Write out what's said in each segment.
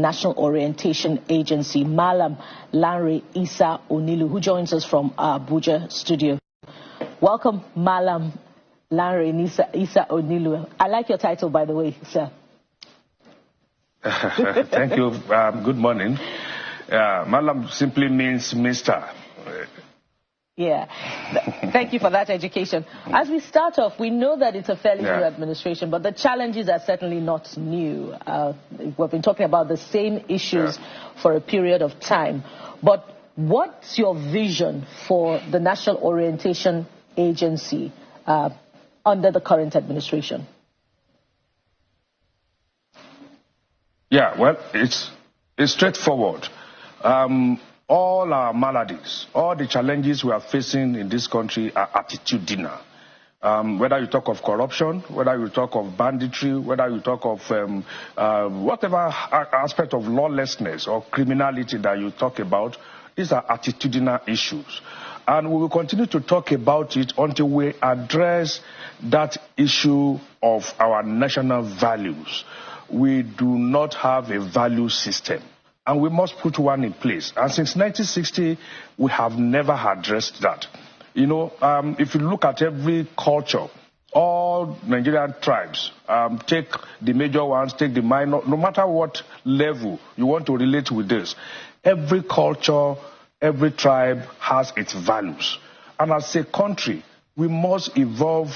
National Orientation Agency, Mallam Lanre Issa Onilu, who joins us from our Abuja studio. Welcome, Mallam Lanre Issa Onilu. I like your title, by the way, sir. Thank you. Good morning. Mallam simply means Mr. Yeah, thank you for that education. As we start off, we know that it's a fairly new administration, but the challenges are certainly not new. We've been talking about the same issues for a period of time. But what's your vision for the National Orientation Agency under the current administration? Yeah, well, it's straightforward. All our maladies, all the challenges we are facing in this country are attitudinal. Whether you talk of corruption, whether you talk of banditry, whether you talk of whatever aspect of lawlessness or criminality that you talk about, these are attitudinal issues. And we will continue to talk about it until we address that issue of our national values. We do not have a value system, and we must put one in place. And since 1960, we have never addressed that. You know, if you look at every culture, all Nigerian tribes, take the major ones, take the minor, no matter what level you want to relate with this, every culture, every tribe has its values. And as a country, we must evolve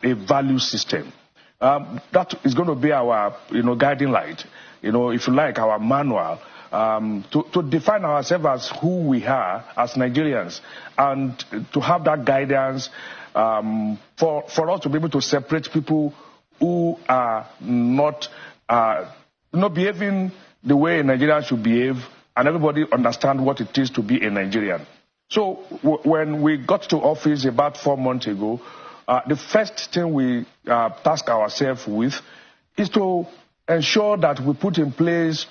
a value system. That is going to be our, guiding light, if you like, our manual, to define ourselves as who we are as Nigerians, and to have that guidance for us to be able to separate people who are not behaving the way a Nigerian should behave, and everybody understand what it is to be a Nigerian. So when we got to office about 4 months ago, the first thing we task ourselves with is to ensure that we put in place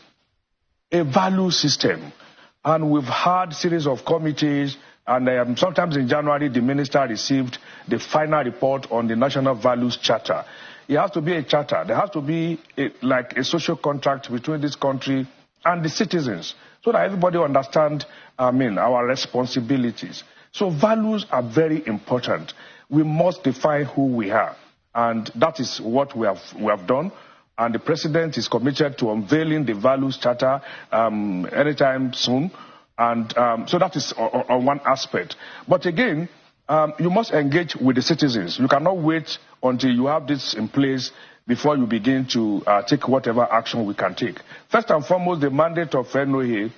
a value system. And we've had a series of committees, and sometimes in January, the minister received the final report on the National Values Charter. It has to be a charter. There has to be like a social contract between this country and the citizens, so that everybody understands, our responsibilities. So values are very important. We must define who we are, and that is what we have done. And the president is committed to unveiling the values charter anytime soon. And so that is on one aspect. But again, you must engage with the citizens. You cannot wait until you have this in place before you begin to take whatever action we can take. First and foremost, the mandate of NOA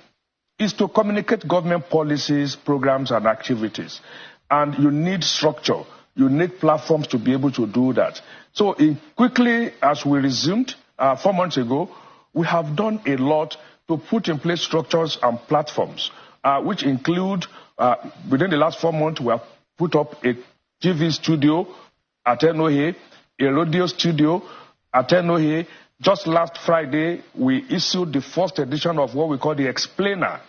is to communicate government policies, programs, and activities. And you need structure. You need platforms to be able to do that. So quickly, as we resumed 4 months ago, we have done a lot to put in place structures and platforms, which include, within the last 4 months, we have put up a TV studio at NOA, a radio studio at NOA. Just last Friday, we issued the first edition of what we call the Explainer.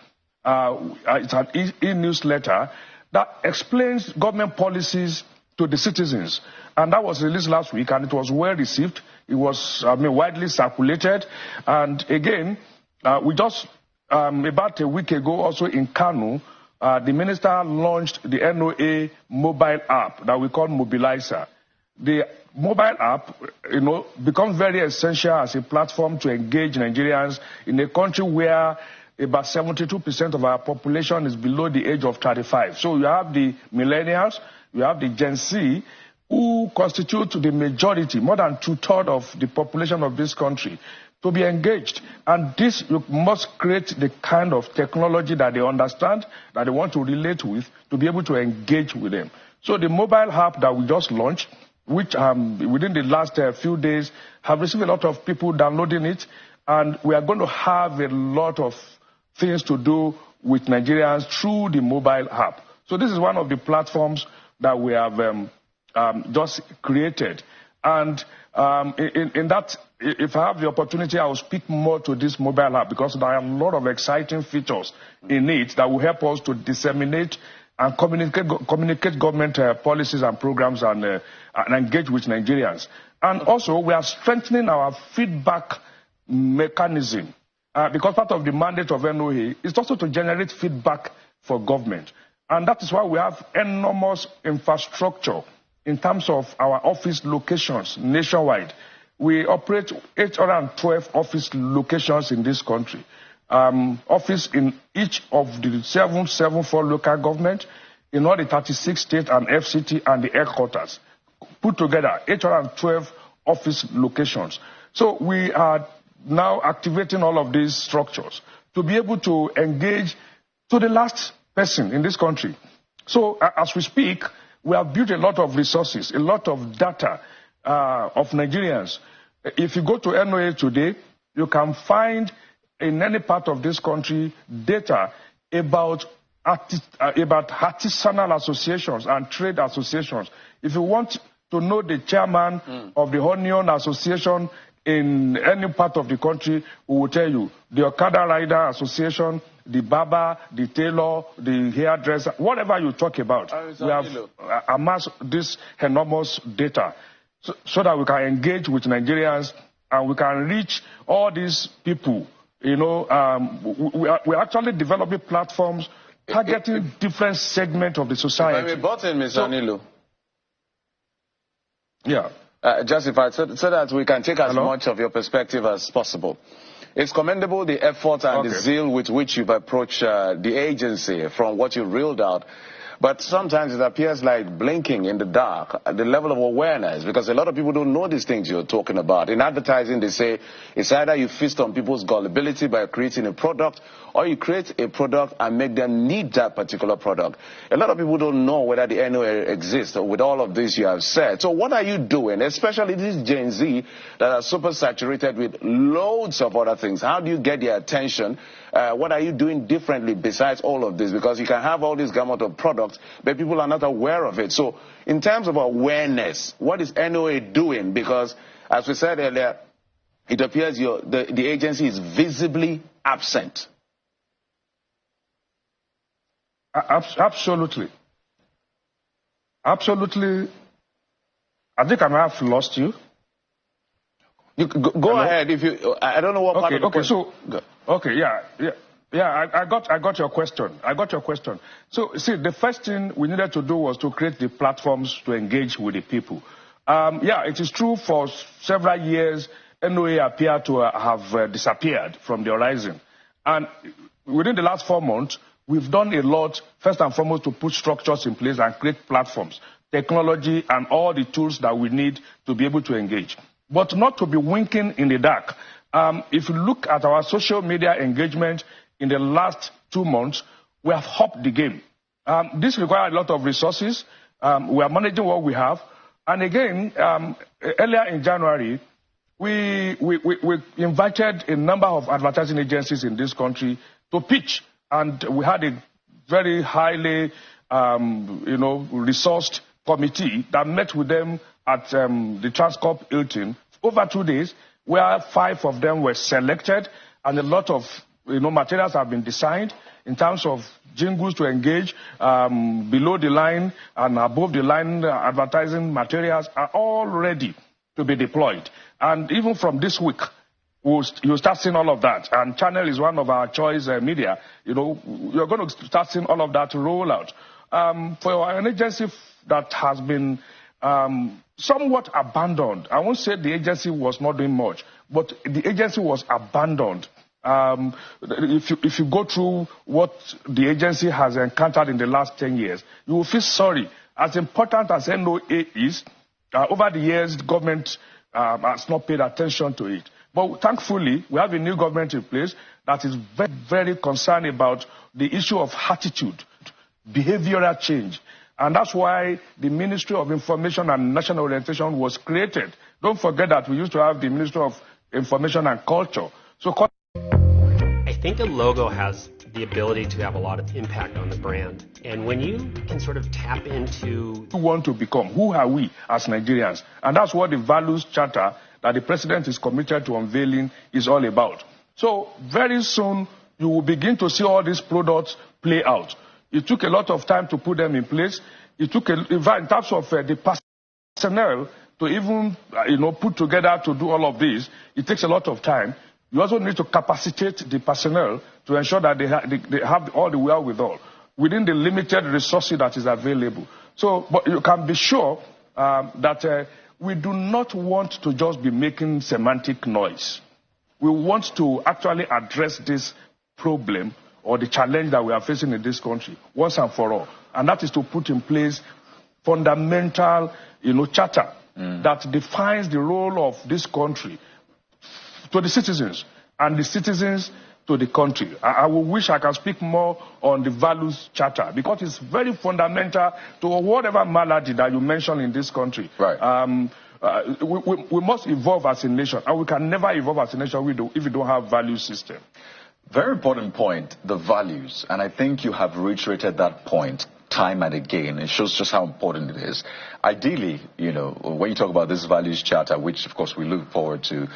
It's an e-newsletter that explains government policies to the citizens, and that was released last week, and it was well received. It was widely circulated, and again, we just about a week ago, also in Kano, the minister launched the NOA mobile app that we call Mobilizer. The mobile app, becomes very essential as a platform to engage Nigerians in a country where about 72% of our population is below the age of 35. So you have the millennials, you have the Gen Z, who constitute the majority, more than 2/3 of the population of this country, to be engaged. And this, you must create the kind of technology that they understand, that they want to relate with, to be able to engage with them. So the mobile app that we just launched, which within the last few days have received a lot of people downloading it, and we are going to have a lot of things to do with Nigerians through the mobile app. So this is one of the platforms that we have just created. And in that, if I have the opportunity, I will speak more to this mobile app, because there are a lot of exciting features in it that will help us to disseminate and communicate government policies and programs, and engage with Nigerians. And also, we are strengthening our feedback mechanism. because part of the mandate of NOA is also to generate feedback for government. And that is why we have enormous infrastructure in terms of our office locations nationwide. We operate 812 office locations in this country. Office in each of the 774 local government, in all the 36 states and FCT and the headquarters. Put together, 812 office locations. So we are now activating all of these structures to be able to engage to the last person in this country. So as we speak, we have built a lot of resources, a lot of data of Nigerians. If you go to NOA today, you can find in any part of this country data about artisanal associations and trade associations. If you want to know the chairman of the Onion Association in any part of the country, we will tell you. The Okada Rider Association, the barber, the tailor, the hairdresser, whatever you talk about, we have amassed this enormous data so that we can engage with Nigerians and we can reach all these people. You know, we're actually developing platforms targeting different segments of the society. If I may button, Mr. Onilu. Yeah. Justified, so that we can take as much of your perspective as possible. It's commendable the effort and the zeal with which you've approached the agency from what you reeled out. But sometimes it appears like blinking in the dark at the level of awareness, because a lot of people don't know these things you're talking about. In advertising, they say it's either you feast on people's gullibility by creating a product, or you create a product and make them need that particular product. A lot of people don't know whether the NOA exists with all of this you have said. So what are you doing, especially this Gen Z that are super saturated with loads of other things? How do you get their attention? What are you doing differently besides all of this? Because you can have all this gamut of products, but people are not aware of it. So in terms of awareness, what is NOA doing? Because as we said earlier, it appears the agency is visibly absent. Absolutely. Absolutely. I think I might have lost you. You go ahead. If you, I don't know what part of the question. I got your question. So, see, the first thing we needed to do was to create the platforms to engage with the people. It is true for several years, NOA appeared to have disappeared from the horizon. And within the last 4 months, we've done a lot, first and foremost, to put structures in place and create platforms, technology, and all the tools that we need to be able to engage. But not to be winking in the dark. If you look at our social media engagement in the last 2 months, we have upped the game. This requires a lot of resources. We are managing what we have. And again, earlier in January, we invited a number of advertising agencies in this country to pitch. And we had a very highly, resourced committee that met with them at the Transcorp Hilton over 2 days, where 5 of them were selected, and a lot of materials have been designed in terms of jingles to engage, below the line and above the line advertising materials are all ready to be deployed. And even from this week, you'll start seeing all of that. And Channel is one of our choice media. You're going to start seeing all of that roll out. For an agency that has been somewhat abandoned, I won't say the agency was not doing much, but the agency was abandoned. If you go through what the agency has encountered in the last 10 years, you will feel sorry. As important as NOA is, over the years, the government has not paid attention to it. But thankfully, we have a new government in place that is very, very concerned about the issue of attitude, behavioral change. And that's why the Ministry of Information and National Orientation was created. Don't forget that we used to have the Ministry of Information and Culture. I think a logo has the ability to have a lot of impact on the brand. And when you can sort of tap into who we want to become, who are we as Nigerians? And that's what the values charter that the president is committed to unveiling is all about. So very soon, you will begin to see all these products play out. It took a lot of time to put them in place. It took, in terms of the personnel to even, put together to do all of this, it takes a lot of time. You also need to capacitate the personnel to ensure that they have all the wherewithal within the limited resources that is available. So, but you can be sure that we do not want to just be making semantic noise. We want to actually address this problem or the challenge that we are facing in this country once and for all. And that is to put in place fundamental, charter that defines the role of this country to the citizens and the citizens to the country. I wish I can speak more on the values charter because it's very fundamental to whatever malady that you mentioned in this country. Right. We must evolve as a nation, and we can never evolve as a nation if we don't have value system. Very important point, the values. And I think you have reiterated that point time and again. It shows just how important it is. Ideally, when you talk about this values charter, which of course we look forward to,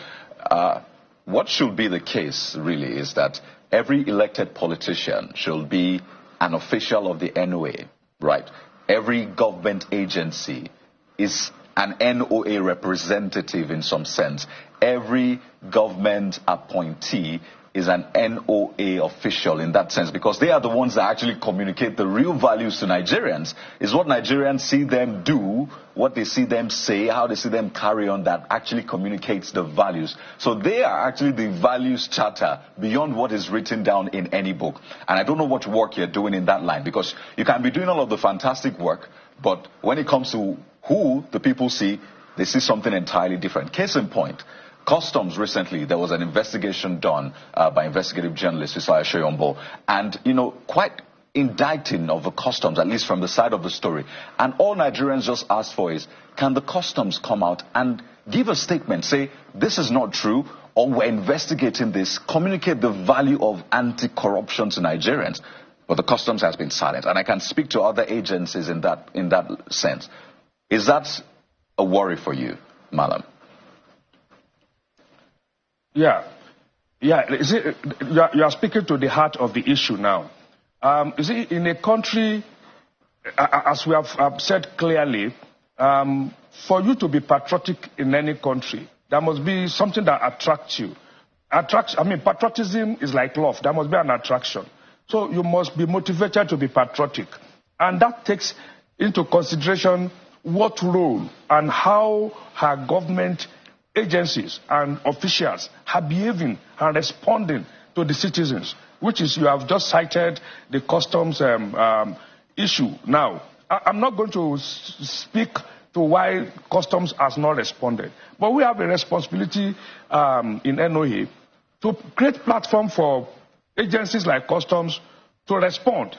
what should be the case really is that every elected politician should be an official of the NOA, right? Every government agency is an NOA representative in some sense. Every government appointee is an NOA official in that sense, because they are the ones that actually communicate the real values to Nigerians. Is what Nigerians see them do, what they see them say, how they see them carry on, that actually communicates the values. So they are actually the values charter beyond what is written down in any book. And I don't know what work you're doing in that line, because you can be doing all of the fantastic work, but when it comes to who the people see, they see something entirely different. Case in point, Customs recently, there was an investigation done by investigative journalist Issa Onilu, and, quite indicting of the Customs, at least from the side of the story. And all Nigerians just ask for is, can the Customs come out and give a statement, say, this is not true, or we're investigating this, communicate the value of anti-corruption to Nigerians? But the Customs has been silent, and I can speak to other agencies in that sense. Is that a worry for you, Mallam? Yeah. You are speaking to the heart of the issue now. You see, in a country, as we have said clearly, for you to be patriotic in any country, there must be something that attracts you. Patriotism is like love. There must be an attraction. So you must be motivated to be patriotic. And that takes into consideration what role and how her government agencies and officials are behaving and responding to the citizens, which is, you have just cited the Customs issue. Now, I'm not going to speak to why Customs has not responded, but we have a responsibility in NOA to create platform for agencies like Customs to respond.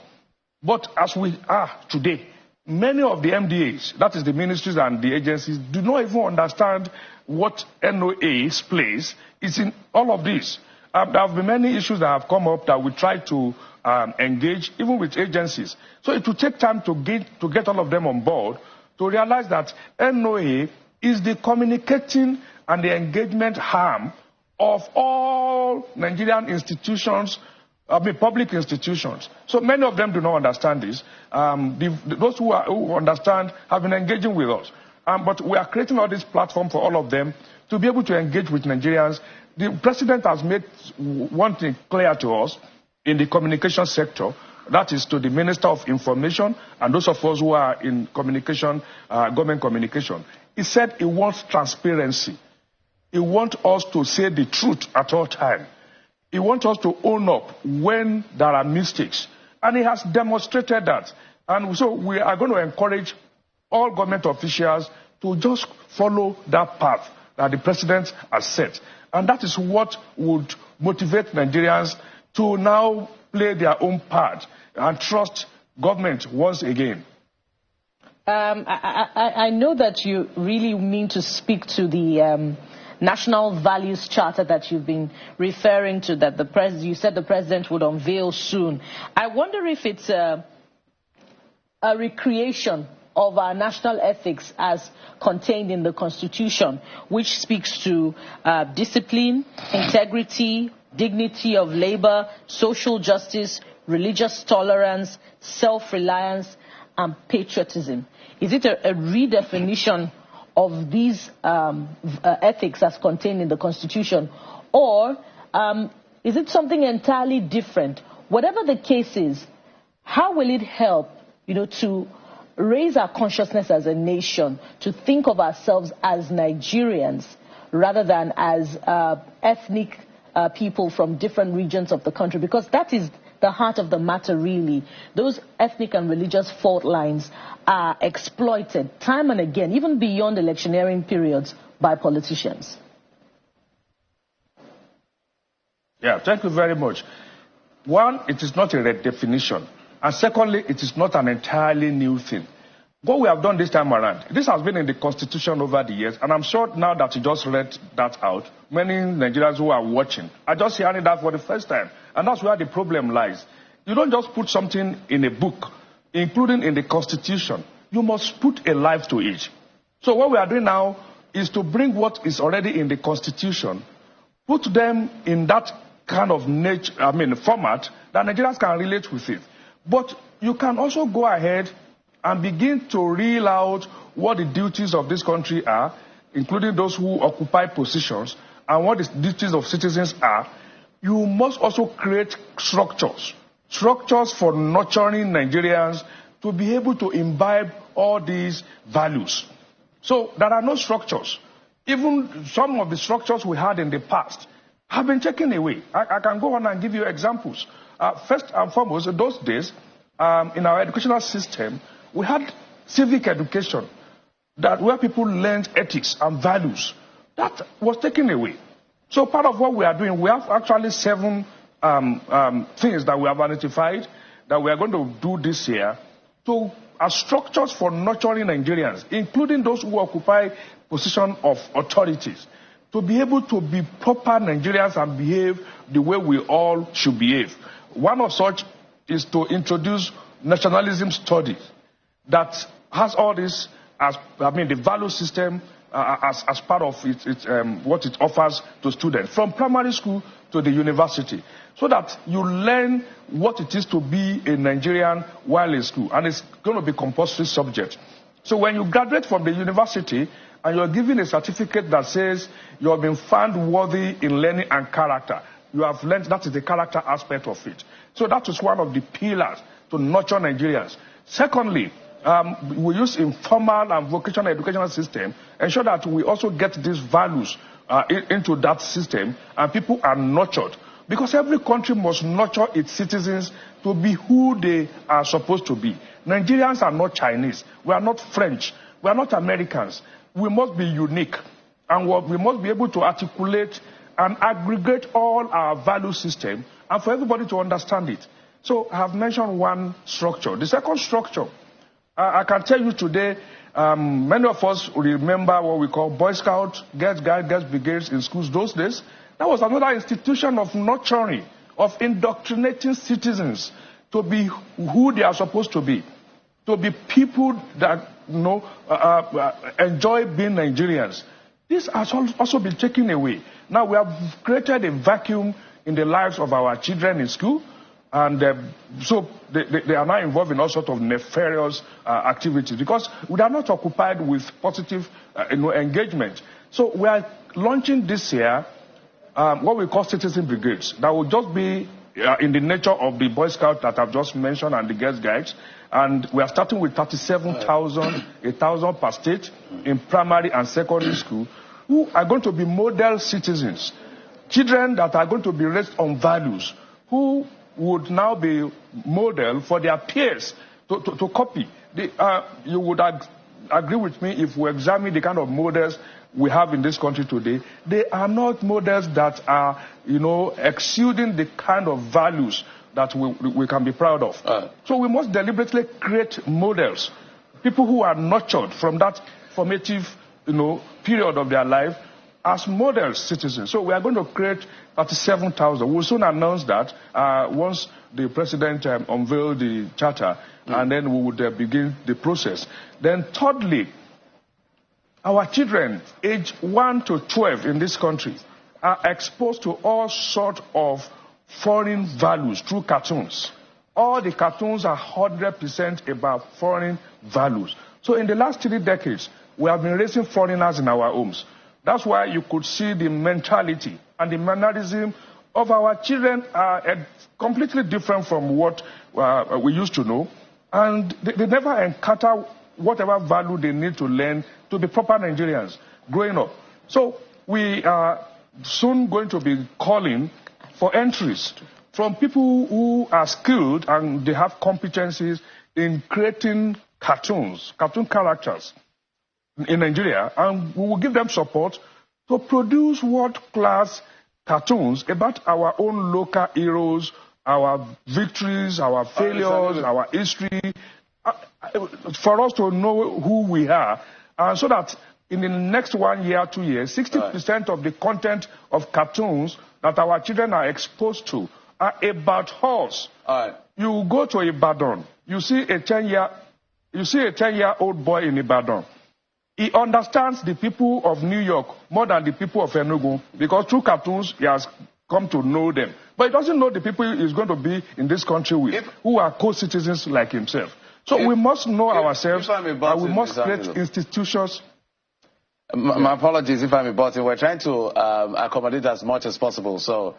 But as we are today, many of the MDAs, that is the ministries and the agencies, do not even understand what NOA's place is in all of this. There have been many issues that have come up that we try to engage, even with agencies. So it will take time to get all of them on board to realize that NOA is the communicating and the engagement arm of all Nigerian institutions, public institutions. So many of them do not understand this. Those who understand have been engaging with us. But we are creating all this platform for all of them to be able to engage with Nigerians. The president has made one thing clear to us in the communication sector, that is to the Minister of Information and those of us who are in communication, government communication. He said he wants transparency. He wants us to say the truth at all times. He wants us to own up when there are mistakes. And he has demonstrated that. And so we are going to encourage all government officials to just follow that path that the president has set. And that is what would motivate Nigerians to now play their own part and trust government once again. I know that you really mean to speak to the National Values Charter that you've been referring to, that you said the president would unveil soon. I wonder if it's a recreation of our national ethics as contained in the Constitution, which speaks to discipline, integrity, dignity of labor, social justice, religious tolerance, self-reliance, and patriotism. Is it a redefinition of these ethics as contained in the Constitution, or Is it something entirely different? Whatever the case is, how will it help, to raise our consciousness as a nation, to think of ourselves as Nigerians rather than as ethnic people from different regions of the country? Because that is the heart of the matter, really. Those ethnic and religious fault lines are exploited time and again, even beyond electioneering periods, by politicians. Yeah, thank you very much. One, it is not a redefinition. And secondly, it is not an entirely new thing. What we have done this time around, this has been in the Constitution over the years, and I'm sure now that you just read that out, many Nigerians who are watching are just hearing that for the first time. And that's where the problem lies. You don't just put something in a book, including in the Constitution. You must put a life to it. So what we are doing now is to bring what is already in the Constitution, put them in that kind of format that Nigerians can relate with it. But you can also go ahead and begin to reel out what the duties of this country are, including those who occupy positions, and what the duties of citizens are. You must also create structures for nurturing Nigerians to be able to imbibe all these values. So there are no structures. Even some of the structures we had in the past have been taken away. I can go on and give you examples. First and foremost, in those days, in our educational system, we had civic education, where people learned ethics and values. That was taken away. So part of what we are doing, we have actually 7 things that we have identified that we are going to do this year as structures for nurturing Nigerians, including those who occupy position of authorities, to be able to be proper Nigerians and behave the way we all should behave. One of such is to introduce nationalism studies that has all this as, the value system as part of what it offers to students, from primary school to the university, so that you learn what it is to be a Nigerian while in school, and it's going to be compulsory subject. So when you graduate from the university and you're given a certificate that says you have been found worthy in learning and character, you have learned, that is the character aspect of it. So that is one of the pillars to nurture Nigerians. Secondly, we use informal and vocational educational system, ensure that we also get these values into that system, and people are nurtured. Because every country must nurture its citizens to be who they are supposed to be. Nigerians are not Chinese. We are not French. We are not Americans. We must be unique. And we must be able to articulate and aggregate all our value system, and for everybody to understand it. So I have mentioned one structure. The second structure, I can tell you today, many of us remember what we call Boy Scouts, Girls Guides, Girls Brigades in schools those days. That was another institution of nurturing, of indoctrinating citizens to be who they are supposed to be people that enjoy being Nigerians. This has also been taken away. Now we have created a vacuum in the lives of our children in school, and so they are now involved in all sorts of nefarious activities because we are not occupied with positive engagement. So we are launching this year what we call citizen brigades. That will just be in the nature of the Boy Scouts that I've just mentioned and the Girls Guides. And we are starting with 37,000, 1,000 per state in primary and secondary school, who are going to be model citizens. Children that are going to be raised on values, who would now be model for their peers to copy. You would agree with me if we examine the kind of models we have in this country today. They are not models that are, exuding the kind of values that we can be proud of. So we must deliberately create models, people who are nurtured from that formative, period of their life as model citizens. So we are going to create 37,000. We'll soon announce that once the president unveiled the charter, and then we would begin the process. Then thirdly, our children age 1 to 12 in this country are exposed to all sorts of foreign values through cartoons. All the cartoons are 100% about foreign values. So in the last 3 decades, we have been raising foreigners in our homes. That's why you could see the mentality and the mannerism of our children are completely different from what we used to know, and they never encounter whatever value they need to learn to be proper Nigerians growing up. So we are soon going to be calling for entries from people who are skilled and they have competencies in creating cartoon characters in Nigeria, and we will give them support to produce world-class cartoons about our own local heroes, our victories, our failures, our history, for us to know who we are, and so that in the next 1 year, 2 years, 60% of the content of cartoons that our children are exposed to are about us. You go to Ibadan, you see a 10-year-old boy in Ibadan. He understands the people of New York more than the people of Enugu, because through cartoons he has come to know them. But he doesn't know the people he's going to be in this country with, who are co-citizens like himself. So we must know ourselves, and we must create institutions. My apologies if I'm about it. We're trying to accommodate as much as possible, so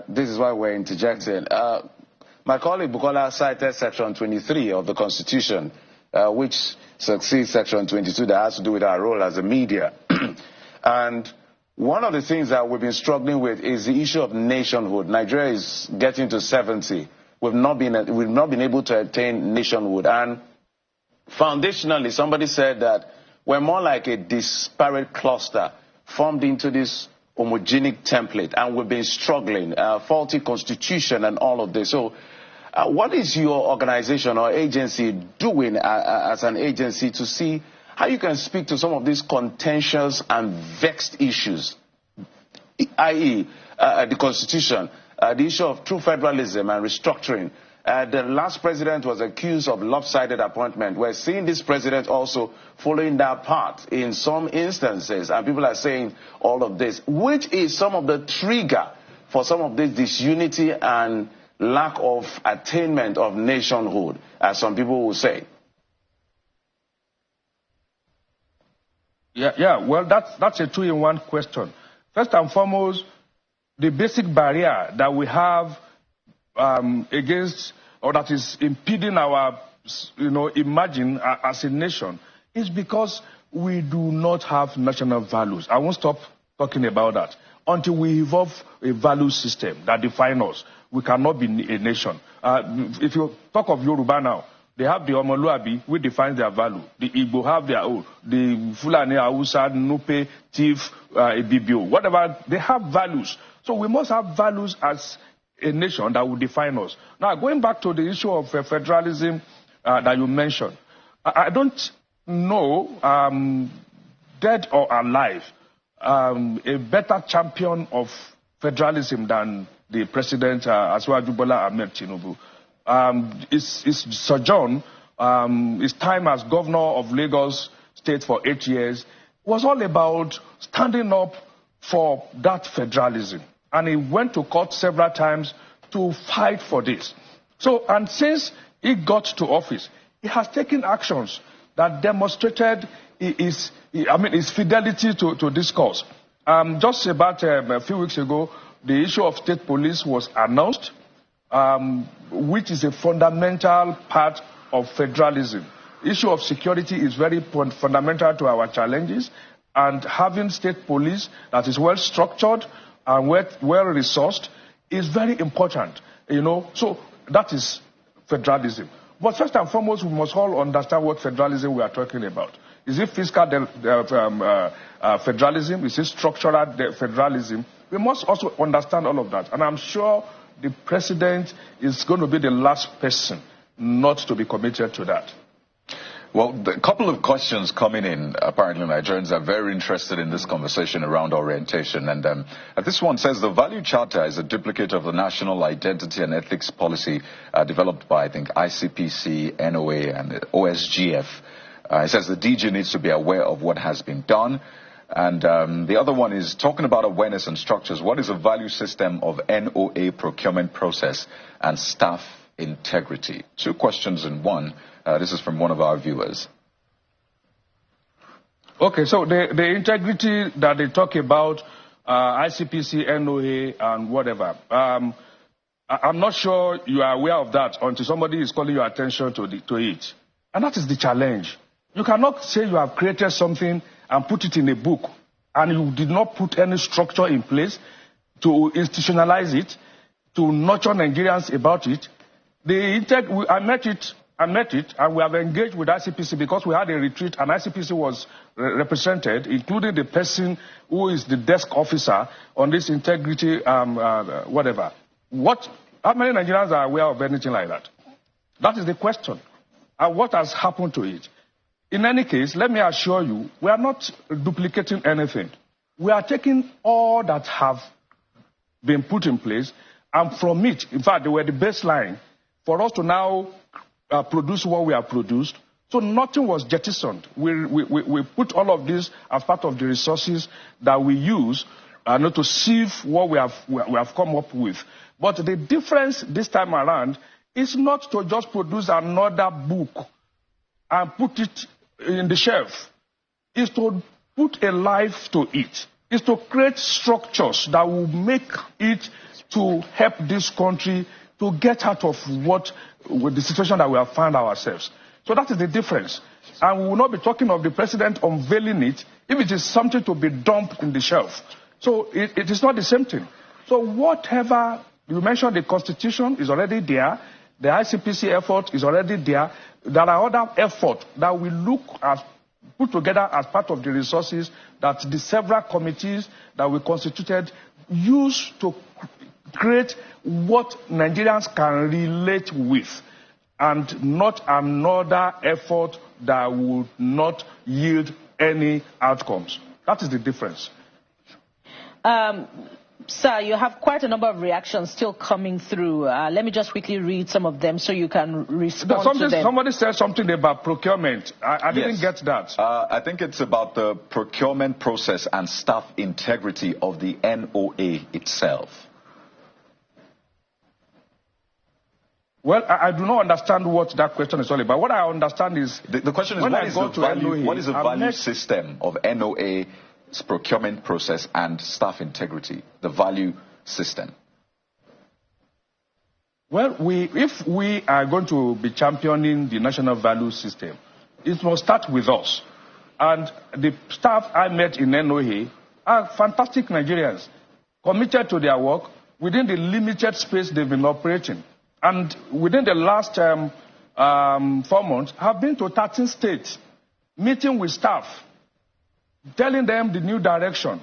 this is why we're interjecting. My colleague Bukola cited Section 23 of the Constitution, which succeeds Section 22 that has to do with our role as a media. And one of the things that we've been struggling with is the issue of nationhood. Nigeria is getting to 70. We've not been able to attain nationhood. And foundationally, somebody said that we're more like a disparate cluster formed into this homogenic template, and we've been struggling, faulty constitution and all of this. So what is your organization or agency doing as an agency to see how you can speak to some of these contentious and vexed issues, i.e. the constitution, the issue of true federalism and restructuring? The last president was accused of lopsided appointment. We're seeing this president also following that path in some instances, and people are saying all of this, which is some of the trigger for some of this disunity and lack of attainment of nationhood, as some people will say. Well, that's a two-in-one question. First and foremost, the basic barrier that we have against, or that is impeding our, emerging as a nation, is because we do not have national values. I won't stop talking about that until we evolve a value system that defines us. We cannot be a nation. If you talk of Yoruba now, they have the Omoluabi, which defines their value. The Igbo have their own. The Fulani, Hausa, Nupe, Tif, Ibibio, whatever, they have values. So we must have values as a nation that will define us. Now, going back to the issue of federalism that you mentioned, I don't know, dead or alive, a better champion of federalism than the president, Asiwaju Bola Ahmed Tinubu. His sojourn, his time as governor of Lagos State for 8 years, was all about standing up for that federalism. And he went to court several times to fight for this. So, and since he got to office, he has taken actions that demonstrated his fidelity to this cause. Just about a few weeks ago, the issue of state police was announced, which is a fundamental part of federalism. The issue of security is very fundamental to our challenges, and having state police that is well structured and well-resourced is very important, So that is federalism. But first and foremost, we must all understand what federalism we are talking about. Is it fiscal federalism? Is it structural federalism? We must also understand all of that. And I'm sure the president is going to be the last person not to be committed to that. Well, a couple of questions coming in. Apparently, Nigerians are very interested in this conversation around orientation. And this one says the Value Charter is a duplicate of the National Identity and Ethics Policy developed by, I think, ICPC, NOA, and OSGF. It says the DG needs to be aware of what has been done. And the other one is talking about awareness and structures. What is a value system of NOA procurement process and staff integrity? Two questions in one. This is from one of our viewers. Okay, so the integrity that they talk about ICPC, NOA, and whatever. I'm not sure you are aware of that until somebody is calling your attention to it. And that is the challenge. You cannot say you have created something and put it in a book, and you did not put any structure in place to institutionalize it, to nurture Nigerians about it. I met it, and we have engaged with ICPC because we had a retreat, and ICPC was represented, including the person who is the desk officer on this integrity, whatever. How many Nigerians are aware of anything like that? That is the question. And what has happened to it? In any case, let me assure you, we are not duplicating anything. We are taking all that have been put in place, and from it, in fact, they were the baseline for us to now produce what we have produced. So nothing was jettisoned. We put all of this as part of the resources that we use to sieve what we have come up with. But the difference this time around is not to just produce another book and put it in the shelf. It's to put a life to it. It's to create structures that will make it to help this country to get out of with the situation that we have found ourselves. So that is the difference. And we will not be talking of the president unveiling it if it is something to be dumped in the shelf. So it is not the same thing. So whatever, you mentioned the Constitution is already there. The ICPC effort is already there. There are other efforts that we put together as part of the resources that the several committees that we constituted use to create what Nigerians can relate with, and not another effort that would not yield any outcomes. That is the difference. Sir, you have quite a number of reactions still coming through. Let me just quickly read some of them so you can respond to them. Somebody said something about procurement. I didn't get that. I think it's about the procurement process and staff integrity of the NOA itself. Well, I do not understand what that question is all about. What I understand is... The question is, what is the value system of NOA's procurement process and staff integrity? The value system. Well, if we are going to be championing the national value system, it must start with us. And the staff I met in NOA are fantastic Nigerians, committed to their work within the limited space they've been operating. And within the last 4 months, have been to 13 states, meeting with staff, telling them the new direction,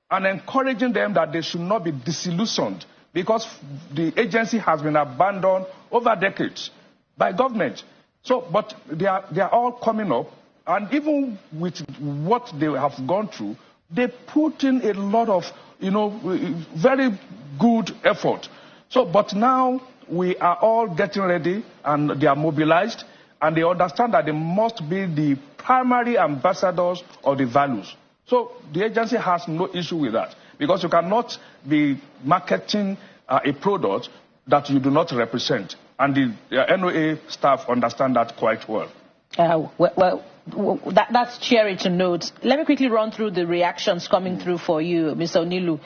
and encouraging them that they should not be disillusioned because the agency has been abandoned over decades by government. So, but they are all coming up, and even with what they have gone through, they put in a lot of, very good effort. So, but now we are all getting ready, and they are mobilized, and they understand that they must be the primary ambassadors of the values. So the agency has no issue with that, because you cannot be marketing a product that you do not represent. And the NOA staff understand that quite well. That's cheery to note. Let me quickly run through the reactions coming through for you, Mr. Onilu.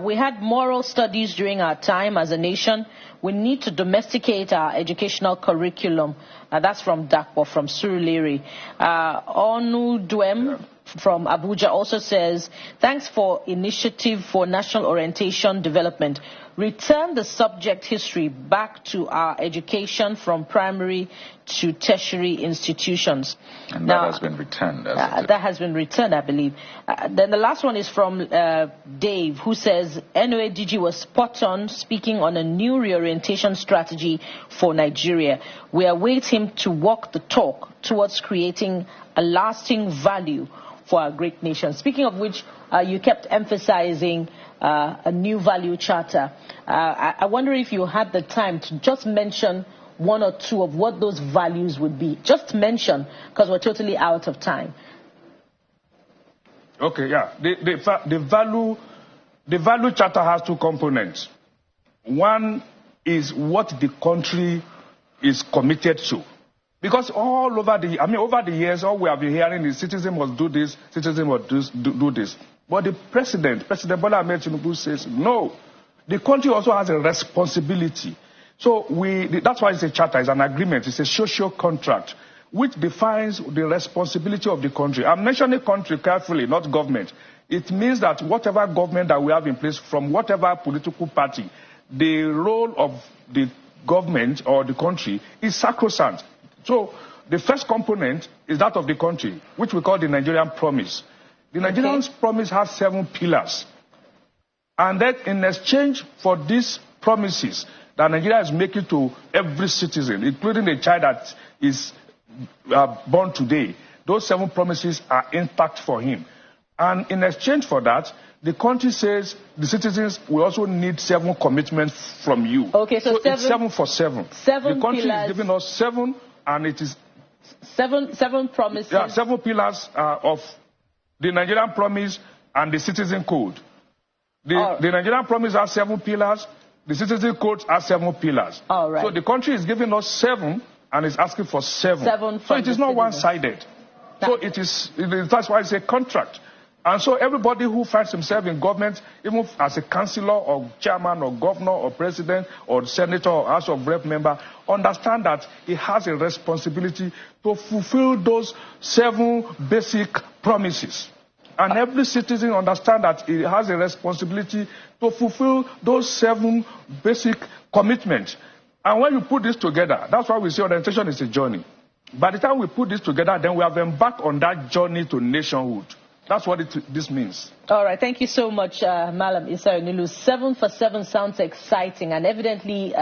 We had moral studies during our time as a nation. We need to domesticate our educational curriculum. That's from Dakpo, from Surulere. Onu Duem from Abuja also says, thanks for initiative for national orientation development. Return the subject history back to our education from primary to tertiary institutions. And now, that has been returned. That has been returned, I believe. Then the last one is from Dave, who says, NOA DG was spot on speaking on a new reorientation strategy for Nigeria. We await him to walk the talk towards creating a lasting value for our great nation. Speaking of which, you kept emphasizing a new value charter. I wonder if you had the time to just mention one or two of what those values would be. Just mention, because we're totally out of time. Okay, yeah. The value charter has two components. One is what the country is committed to. Because over the years, all we have been hearing is citizens must do this, citizens must do this. But the President Bola Ahmed Tinubu says, no, the country also has a responsibility. So that's why it's a charter, it's an agreement, it's a social contract, which defines the responsibility of the country. I'm mentioning country carefully, not government. It means that whatever government that we have in place, from whatever political party, the role of the government or the country is sacrosanct. So the first component is that of the country, which we call the Nigerian promise. The Nigerian promise has 7 pillars. And then in exchange for these promises that Nigeria is making to every citizen, including the child that is born today, those 7 promises are intact for him. And in exchange for that, the country says the citizens will also need 7 commitments from you. Okay, so it's 7 for 7. 7 the country pillars. is giving us 7, and it is 7 promises. Yeah, 7 pillars of the Nigerian promise and the citizen code. The Nigerian promise has 7 pillars. The citizen code has 7 pillars. All right. So the country is giving us 7 and is asking for 7. So it is not one-sided. So that's why it's a contract. And so everybody who finds himself in government, even as a councillor or chairman or governor or president or senator or House of Rep member, understand that he has a responsibility to fulfill those 7 basic promises. And every citizen understands that he has a responsibility to fulfill those 7 basic commitments. And when you put this together, that's why we say orientation is a journey. By the time we put this together, then we have embarked on that journey to nationhood. That's what this means. All right. Thank you so much, Mallam Issa-Onilu. 7 for 7 sounds exciting, and evidently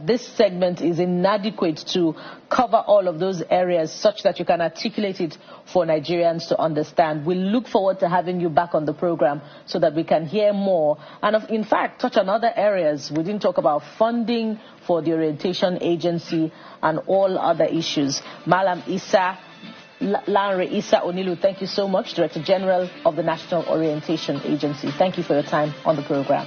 this segment is inadequate to cover all of those areas such that you can articulate it for Nigerians to understand. We look forward to having you back on the program so that we can hear more and, in fact, touch on other areas. We didn't talk about funding for the orientation agency and all other issues. Mallam Lanre Issa Onilu, thank you so much, Director General of the National Orientation Agency. Thank you for your time on the program.